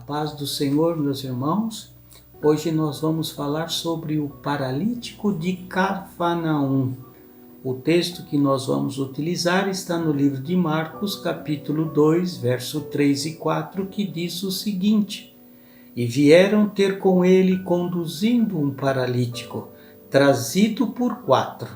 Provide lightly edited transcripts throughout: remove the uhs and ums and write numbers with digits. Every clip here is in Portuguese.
paz do Senhor, meus irmãos. Hoje nós vamos falar sobre o paralítico de Cafarnaum. O texto que nós vamos utilizar está no livro de Marcos, capítulo 2, verso 3 e 4, que diz o seguinte: E vieram ter com ele conduzindo um paralítico, trazido por 4,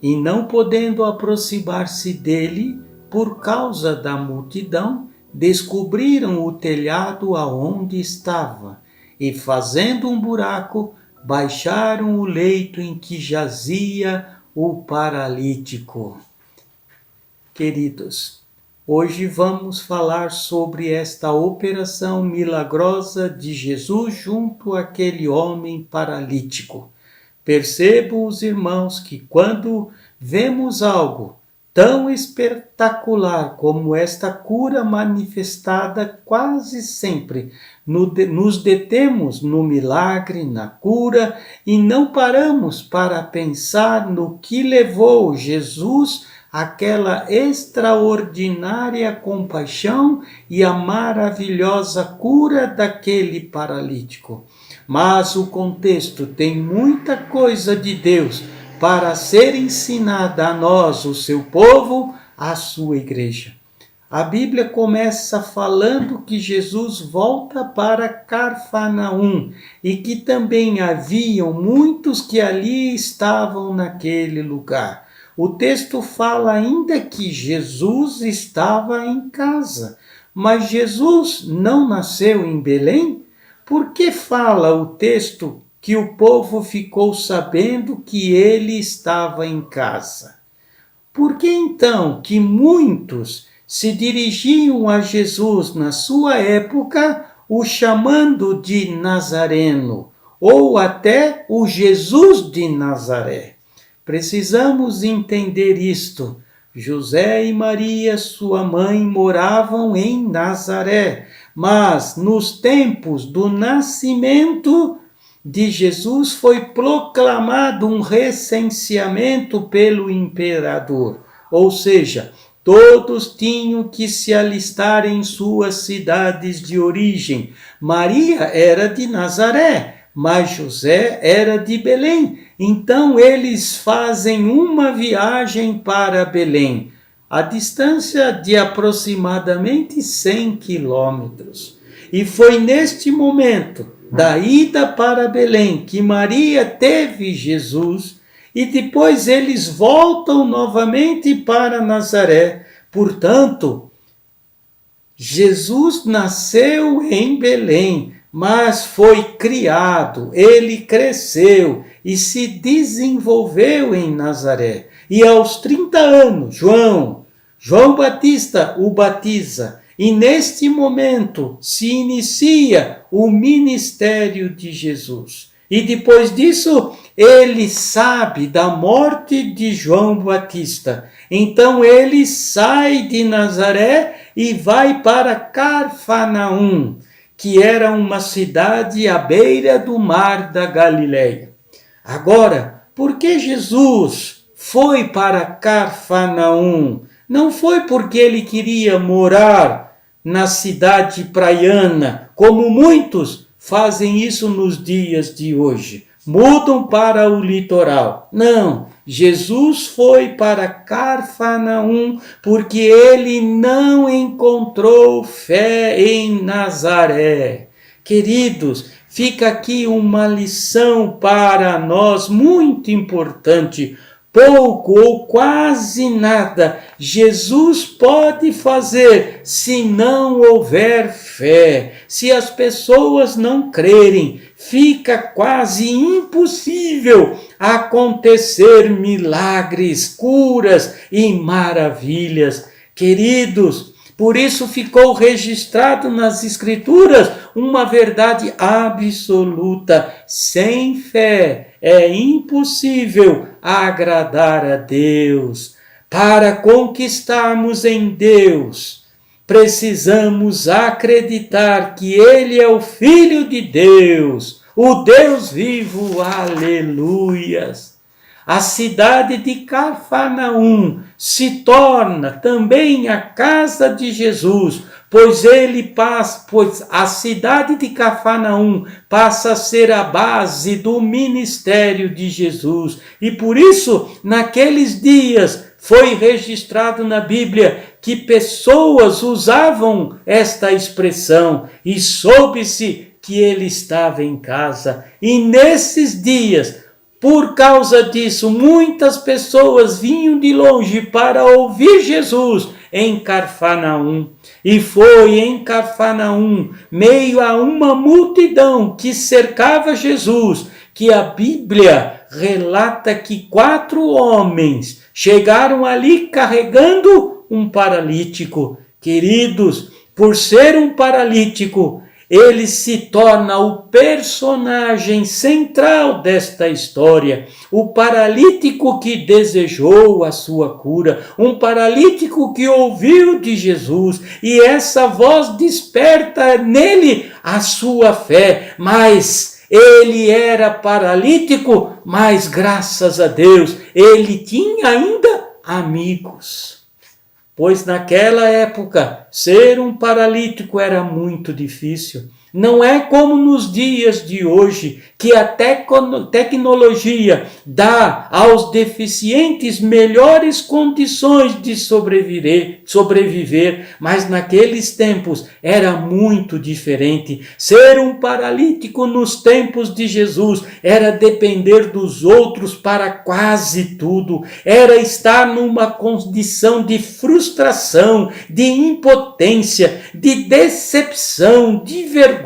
e não podendo aproximar-se dele por causa da multidão, descobriram o telhado aonde estava, e fazendo um buraco, baixaram o leito em que jazia o paralítico. Queridos, hoje vamos falar sobre esta operação milagrosa de Jesus junto àquele homem paralítico. Percebam os irmãos que quando vemos algo tão espetacular como esta cura manifestada, quase sempre nos detemos no milagre, na cura, e não paramos para pensar no que levou Jesus àquela extraordinária compaixão e a maravilhosa cura daquele paralítico. Mas o contexto tem muita coisa de Deus para ser ensinada a nós, o seu povo, a sua igreja. A Bíblia começa falando que Jesus volta para Cafarnaum e que também haviam muitos que ali estavam naquele lugar. O texto fala ainda que Jesus estava em casa, mas Jesus não nasceu em Belém? Por que fala o texto que o povo ficou sabendo que ele estava em casa? Por que então que muitos se dirigiam a Jesus na sua época, o chamando de Nazareno, ou até o Jesus de Nazaré? Precisamos entender isto. José e Maria, sua mãe, moravam em Nazaré, mas nos tempos do nascimento de Jesus foi proclamado um recenseamento pelo imperador, ou seja, todos tinham que se alistar em suas cidades de origem. Maria era de Nazaré, mas José era de Belém. Então eles fazem uma viagem para Belém, a distância de aproximadamente 100 quilômetros. E foi neste momento da ida para Belém que Maria teve Jesus, e depois eles voltam novamente para Nazaré. Portanto, Jesus nasceu em Belém, mas foi criado, ele cresceu e se desenvolveu em Nazaré. E aos 30 anos, João Batista o batiza. E neste momento se inicia o ministério de Jesus. E depois disso, ele sabe da morte de João Batista. Então ele sai de Nazaré e vai para Cafarnaum, que era uma cidade à beira do mar da Galileia. Agora, por que Jesus foi para Cafarnaum? Não foi porque ele queria morar na cidade praiana, como muitos fazem isso nos dias de hoje. Mudam para o litoral. Não, Jesus foi para Cafarnaum porque ele não encontrou fé em Nazaré. Queridos, fica aqui uma lição para nós muito importante. Pouco ou quase nada Jesus pode fazer se não houver fé. Se as pessoas não crerem, fica quase impossível acontecer milagres, curas e maravilhas. Queridos, por isso ficou registrado nas Escrituras uma verdade absoluta. Sem fé é impossível agradar a Deus. Para conquistarmos em Deus, precisamos acreditar que Ele é o Filho de Deus, o Deus vivo. Aleluias! A cidade de Cafarnaum se torna também a casa de Jesus, pois a cidade de Cafarnaum passa a ser a base do ministério de Jesus. E por isso, naqueles dias, foi registrado na Bíblia que pessoas usavam esta expressão e soube-se que ele estava em casa. E nesses dias, por causa disso, muitas pessoas vinham de longe para ouvir Jesus em Cafarnaum. E foi em Cafarnaum, meio a uma multidão que cercava Jesus, que a Bíblia relata que 4 homens chegaram ali carregando um paralítico. Queridos, por ser um paralítico, ele se torna o personagem central desta história. O paralítico que desejou a sua cura, um paralítico que ouviu de Jesus, e essa voz desperta nele a sua fé. Mas ele era paralítico, mas graças a Deus ele tinha ainda amigos. Pois naquela época, ser um paralítico era muito difícil. Não é como nos dias de hoje, que a tecnologia dá aos deficientes melhores condições de sobreviver, mas naqueles tempos era muito diferente. Ser um paralítico nos tempos de Jesus era depender dos outros para quase tudo, era estar numa condição de frustração, de impotência, de decepção, de vergonha,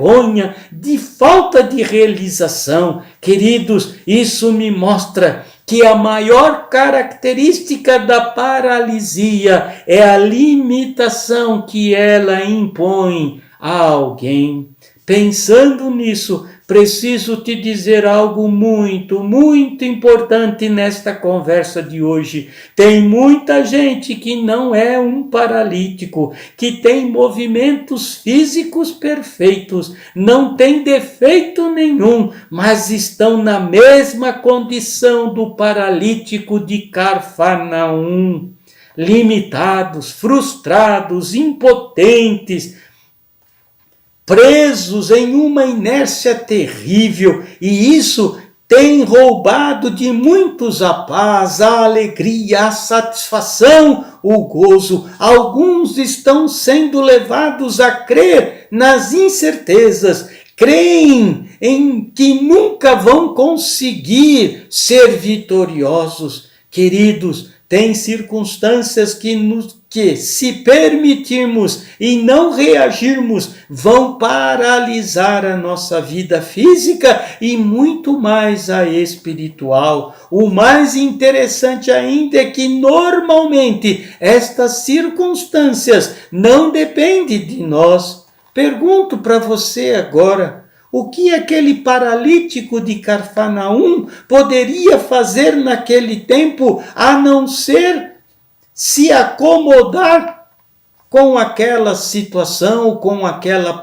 de falta de realização. Queridos, isso me mostra que a maior característica da paralisia é a limitação que ela impõe a alguém. Pensando nisso, preciso te dizer algo muito, muito importante nesta conversa de hoje. Tem muita gente que não é um paralítico, que tem movimentos físicos perfeitos, não tem defeito nenhum, mas estão na mesma condição do paralítico de Cafarnaum. Limitados, frustrados, impotentes, presos em uma inércia terrível, e isso tem roubado de muitos a paz, a alegria, a satisfação, o gozo. Alguns estão sendo levados a crer nas incertezas, creem em que nunca vão conseguir ser vitoriosos. Queridos, tem circunstâncias que, se permitirmos e não reagirmos, vão paralisar a nossa vida física e muito mais a espiritual. O mais interessante ainda é que, normalmente, estas circunstâncias não dependem de nós. Pergunto para você agora, o que aquele paralítico de Cafarnaum poderia fazer naquele tempo, a não ser se acomodar com aquela situação, com aquela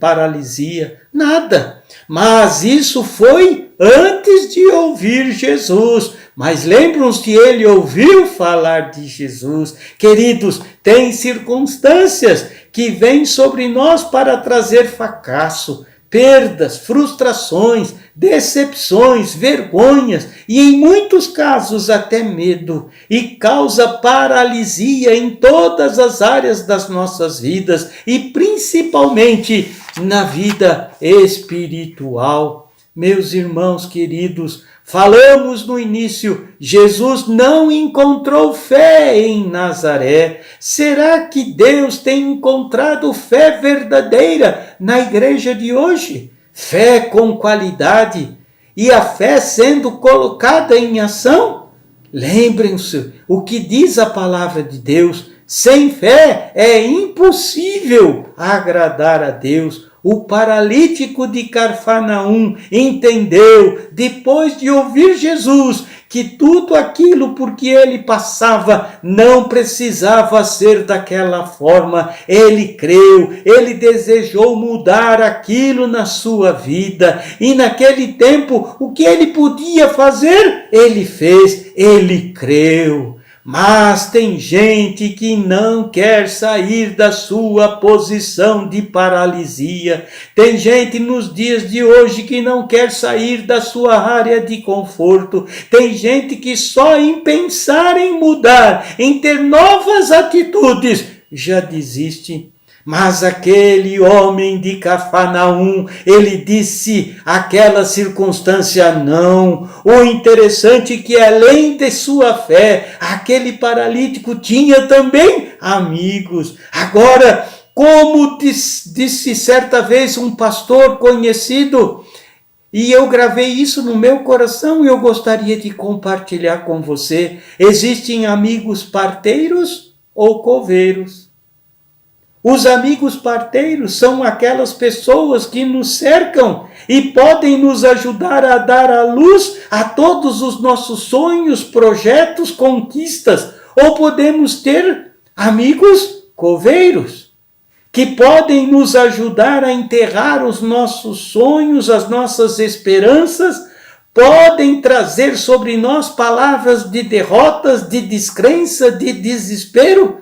paralisia? Nada. Mas isso foi antes de ouvir Jesus. Mas lembram-se que ele ouviu falar de Jesus. Queridos, tem circunstâncias que vêm sobre nós para trazer fracasso, perdas, frustrações, decepções, vergonhas e, em muitos casos, até medo, e causa paralisia em todas as áreas das nossas vidas e principalmente na vida espiritual. Meus irmãos queridos, falamos no início, Jesus não encontrou fé em Nazaré. Será que Deus tem encontrado fé verdadeira na igreja de hoje? Fé com qualidade e a fé sendo colocada em ação? Lembrem-se o que diz a palavra de Deus: sem fé é impossível agradar a Deus. O paralítico de Cafarnaum entendeu, depois de ouvir Jesus, que tudo aquilo por que ele passava não precisava ser daquela forma. Ele creu, ele desejou mudar aquilo na sua vida. E naquele tempo, o que ele podia fazer, ele fez, ele creu. Mas tem gente que não quer sair da sua posição de paralisia. Tem gente nos dias de hoje que não quer sair da sua área de conforto. Tem gente que só em pensar em mudar, em ter novas atitudes, já desiste. Mas aquele homem de Cafarnaum, ele disse àquela circunstância não. O interessante é que além de sua fé, aquele paralítico tinha também amigos. Agora, como disse certa vez um pastor conhecido, e eu gravei isso no meu coração e eu gostaria de compartilhar com você, existem amigos parteiros ou coveiros. Os amigos parteiros são aquelas pessoas que nos cercam e podem nos ajudar a dar à luz a todos os nossos sonhos, projetos, conquistas. Ou podemos ter amigos coveiros, que podem nos ajudar a enterrar os nossos sonhos, as nossas esperanças, podem trazer sobre nós palavras de derrotas, de descrença, de desespero.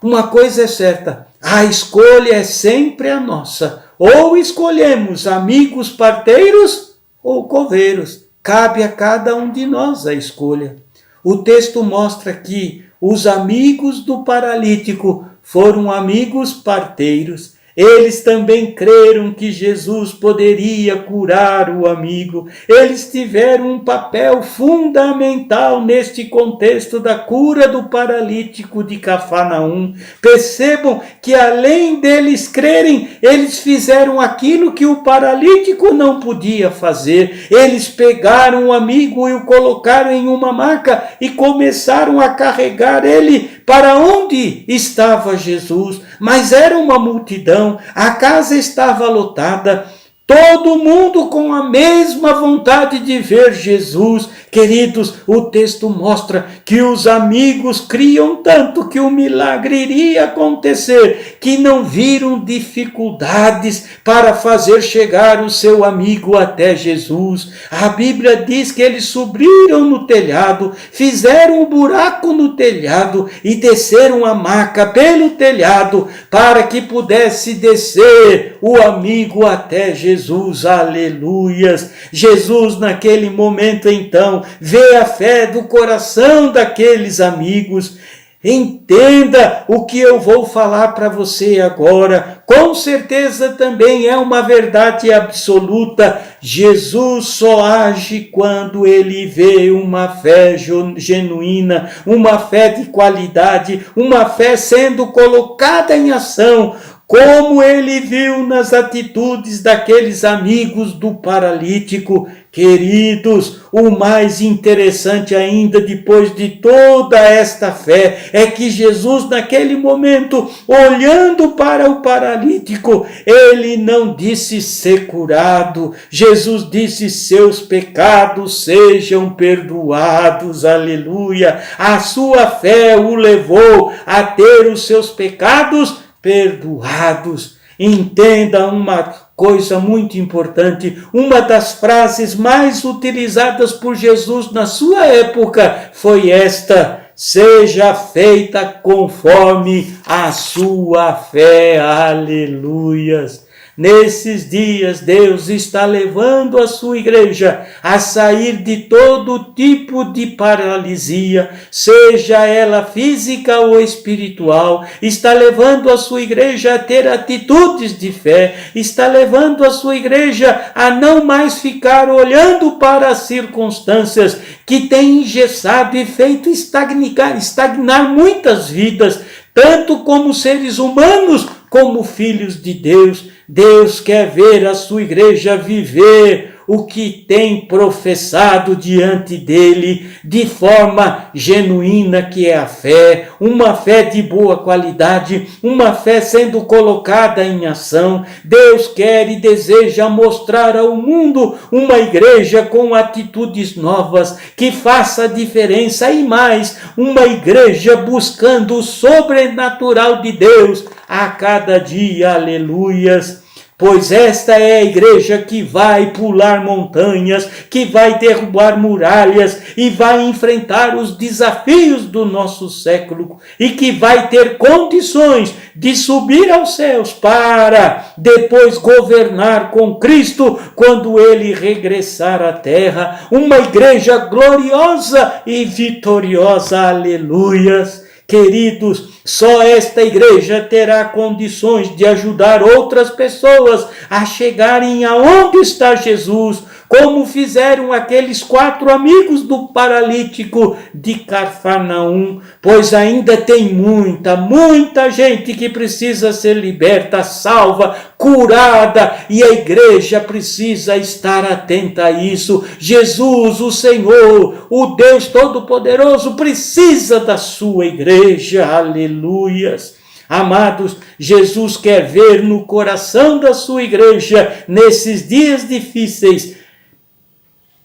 Uma coisa é certa, a escolha é sempre a nossa. Ou escolhemos amigos parteiros ou coveiros. Cabe a cada um de nós a escolha. O texto mostra que os amigos do paralítico foram amigos parteiros. Eles também creram que Jesus poderia curar o amigo. Eles tiveram um papel fundamental neste contexto da cura do paralítico de Cafarnaum. Percebam que além deles crerem, eles fizeram aquilo que o paralítico não podia fazer. Eles pegaram o amigo e o colocaram em uma maca e começaram a carregar ele para onde estava Jesus. Mas era uma multidão, a casa estava lotada, todo mundo com a mesma vontade de ver Jesus. Queridos, o texto mostra que os amigos criam tanto que o milagre iria acontecer, que não viram dificuldades para fazer chegar o seu amigo até Jesus. A Bíblia diz que eles subiram no telhado, fizeram um buraco no telhado e desceram a maca pelo telhado para que pudesse descer o amigo até Jesus. Aleluias! Jesus naquele momento então vê a fé do coração daqueles amigos. Entenda o que eu vou falar para você agora. Com certeza também é uma verdade absoluta. Jesus só age quando ele vê uma fé genuína, uma fé de qualidade, uma fé sendo colocada em ação, como ele viu nas atitudes daqueles amigos do paralítico. Queridos, o mais interessante ainda depois de toda esta fé é que Jesus naquele momento, olhando para o paralítico, ele não disse ser curado. Jesus disse seus pecados sejam perdoados. Aleluia! A sua fé o levou a ter os seus pecados perdoados. Entenda uma coisa muito importante, uma das frases mais utilizadas por Jesus na sua época foi esta: seja feita conforme a sua fé. Aleluias! Nesses dias, Deus está levando a sua igreja a sair de todo tipo de paralisia, seja ela física ou espiritual. Está levando a sua igreja a ter atitudes de fé. Está levando a sua igreja a não mais ficar olhando para as circunstâncias que têm engessado e feito estagnar muitas vidas, tanto como seres humanos, como filhos de Deus. Deus quer ver a sua igreja viver o que tem professado diante dele, de forma genuína, que é a fé, uma fé de boa qualidade, uma fé sendo colocada em ação. Deus quer e deseja mostrar ao mundo uma igreja com atitudes novas, que faça diferença, e mais, uma igreja buscando o sobrenatural de Deus a cada dia. Aleluias! pois esta é a igreja que vai pular montanhas, que vai derrubar muralhas e vai enfrentar os desafios do nosso século e que vai ter condições de subir aos céus para depois governar com Cristo quando ele regressar à terra. Uma igreja gloriosa e vitoriosa, aleluias. Queridos, só esta igreja terá condições de ajudar outras pessoas a chegarem aonde está Jesus, como fizeram aqueles 4 amigos do paralítico de Cafarnaum, pois ainda tem muita gente que precisa ser liberta, salva, curada, e a igreja precisa estar atenta a isso. Jesus, o Senhor, o Deus Todo-Poderoso, precisa da sua igreja, aleluias. Amados, Jesus quer ver no coração da sua igreja, nesses dias difíceis,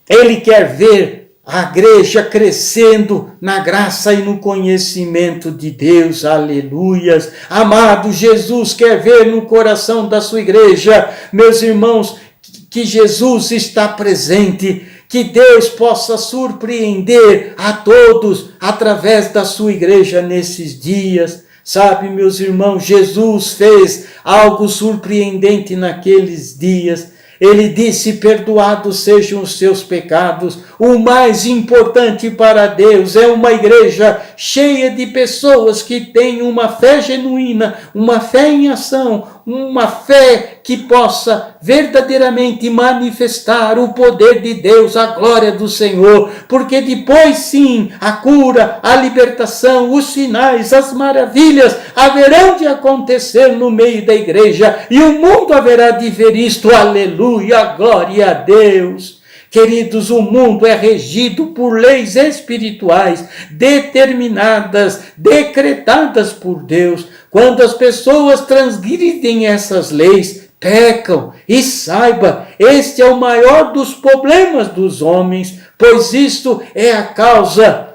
ele quer ver a igreja crescendo na graça e no conhecimento de Deus, aleluias. Amado, Jesus quer ver no coração da sua igreja, meus irmãos, que Jesus está presente, que Deus possa surpreender a todos através da sua igreja nesses dias. Sabe, meus irmãos, Jesus fez algo surpreendente naqueles dias. Ele disse: perdoados sejam os seus pecados. O mais importante para Deus é uma igreja cheia de pessoas que têm uma fé genuína, uma fé em ação, uma fé que possa verdadeiramente manifestar o poder de Deus, a glória do Senhor, porque depois sim, a cura, a libertação, os sinais, as maravilhas haverão de acontecer no meio da igreja e o mundo haverá de ver isto, aleluia, glória a Deus. Queridos, o mundo é regido por leis espirituais determinadas, decretadas por Deus. Quando as pessoas transgridem essas leis, pecam. E saiba, este é o maior dos problemas dos homens, pois isto é a causa.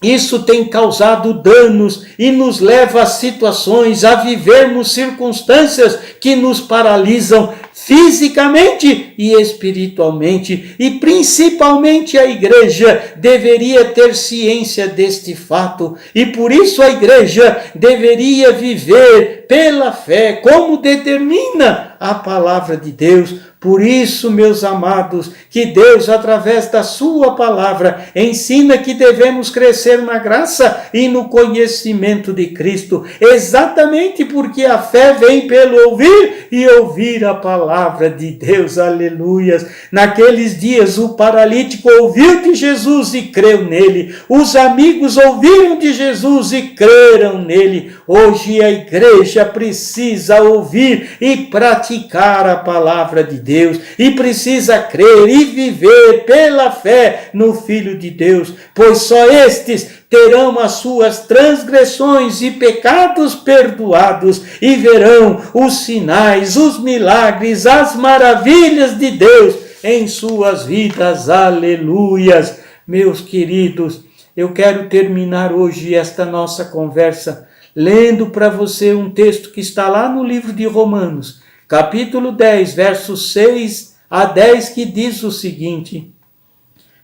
Isso tem causado danos e nos leva a situações, a vivermos circunstâncias que nos paralisam fisicamente e espiritualmente. E principalmente a igreja deveria ter ciência deste fato. E por isso a igreja deveria viver pela fé, como determina a palavra de Deus. Por isso, meus amados, que Deus, através da sua palavra, ensina que devemos crescer na graça e no conhecimento de Cristo, exatamente porque a fé vem pelo ouvir e ouvir a palavra de Deus, aleluias. Naqueles dias, o paralítico ouviu de Jesus e creu nele. Os amigos ouviram de Jesus e creram nele. Hoje a igreja precisa ouvir e praticar a palavra de Deus. E precisa crer e viver pela fé no Filho de Deus, pois só estes terão as suas transgressões e pecados perdoados e verão os sinais, os milagres, as maravilhas de Deus em suas vidas, aleluias. Meus queridos, eu quero terminar hoje esta nossa conversa lendo para você um texto que está lá no livro de Romanos, capítulo 10, versos 6 a 10, que diz o seguinte: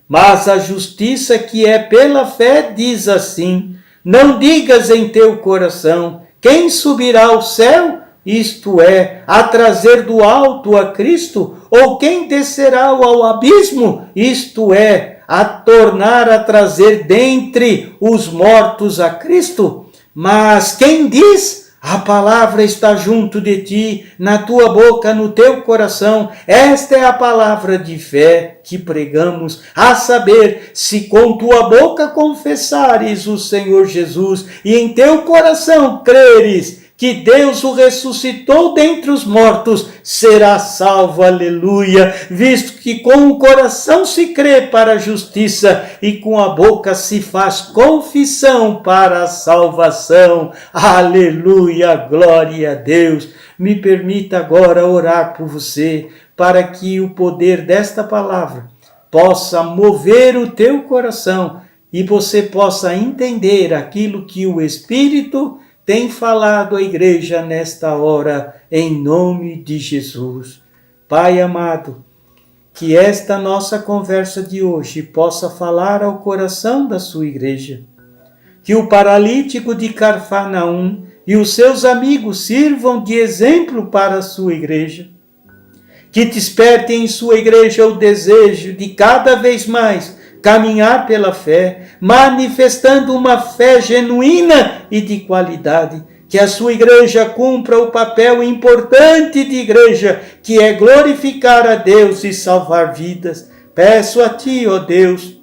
mas a justiça que é pela fé diz assim: não digas em teu coração, quem subirá ao céu, isto é, a trazer do alto a Cristo, ou quem descerá ao abismo, isto é, a tornar a trazer dentre os mortos a Cristo? Mas quem diz: a palavra está junto de ti, na tua boca, no teu coração. Esta é a palavra de fé que pregamos, a saber, se com tua boca confessares o Senhor Jesus e em teu coração creres que Deus o ressuscitou dentre os mortos, será salvo, aleluia, visto que com o coração se crê para a justiça e com a boca se faz confissão para a salvação, aleluia, glória a Deus. Me permita agora orar por você, para que o poder desta palavra possa mover o teu coração e você possa entender aquilo que o Espírito tem falado a igreja nesta hora, em nome de Jesus. Pai amado, que esta nossa conversa de hoje possa falar ao coração da sua igreja. Que o paralítico de Cafarnaum e os seus amigos sirvam de exemplo para a sua igreja. Que desperte em sua igreja o desejo de cada vez mais caminhar pela fé, manifestando uma fé genuína e de qualidade. Que a sua igreja cumpra o papel importante de igreja, que é glorificar a Deus e salvar vidas. Peço a Ti, ó Deus,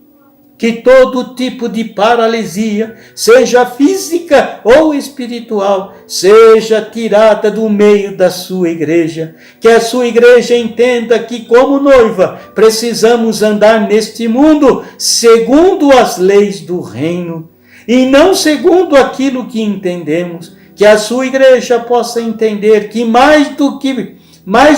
que todo tipo de paralisia, seja física ou espiritual, seja tirada do meio da sua igreja. Que a sua igreja entenda que, como noiva, precisamos andar neste mundo segundo as leis do reino e não segundo aquilo que entendemos. Que a sua igreja possa entender que mais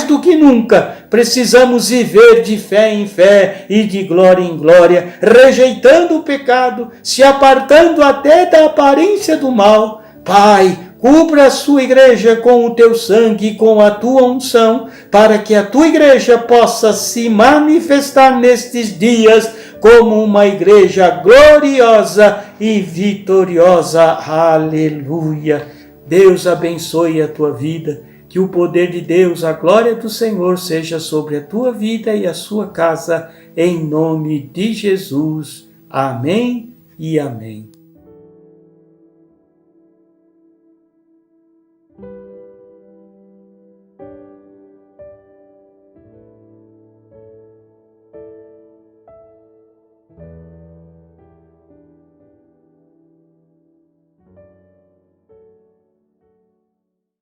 do que nunca, precisamos viver de fé em fé e de glória em glória, rejeitando o pecado, se apartando até da aparência do mal. Pai, cubra a sua igreja com o teu sangue e com a tua unção, para que a tua igreja possa se manifestar nestes dias como uma igreja gloriosa e vitoriosa. Aleluia! Deus abençoe a tua vida. Que o poder de Deus, a glória do Senhor seja sobre a tua vida e a sua casa, em nome de Jesus. Amém e amém.